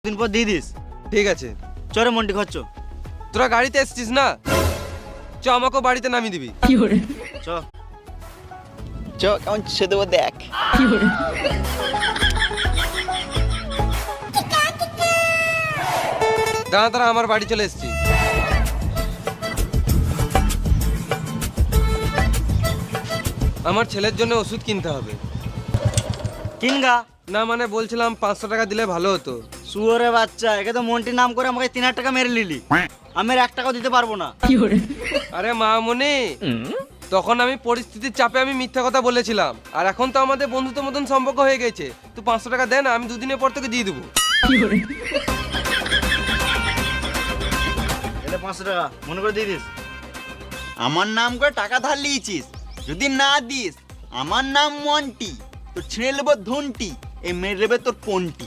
দিন পর দিয়ে দিস। ঠিক আছে, চরে মন্টি খরচ। তোরা গাড়িতে এসছিস না, চ আমাকেও বাড়িতে নামিয়ে দিবি। চ কেমন ছে দেবো দেখ। দাঁড়া দাঁড়া, আমার বাড়ি চলে এসছি। আমার ছেলের জন্য ওষুধ কিনতে হবে। কিনগা। না মানে বলছিলাম 500 টাকা দিলে ভালো হতো। শুয়োরে বাচ্চা, একে তো মন্টির নাম করে আমাকে 3000 টাকা মেরে নিলি। আমি আর 1 টাকাও দিতে পারবো না। আরে মামনি, তখন আমি পরিস্থিতির চাপে আমি মিথ্যা কথা বলেছিলাম, আর এখন তো আমাদের বন্ধুত্ব মতন সম্পর্ক হয়ে গেছে। তুই 500 টাকা দে না, আমি 2 দিনের পর তোকে দিয়ে দেবো। এলে 500 টাকা মনে করে দিয়ে দিস। আমার নাম করে টাকা ধার লিয়েছিস, যদি না দিস আমার নাম মন্টি, তো ছিঁড়ে নেবো ধনটি, এই মেরে নেবে তোর পন্টি।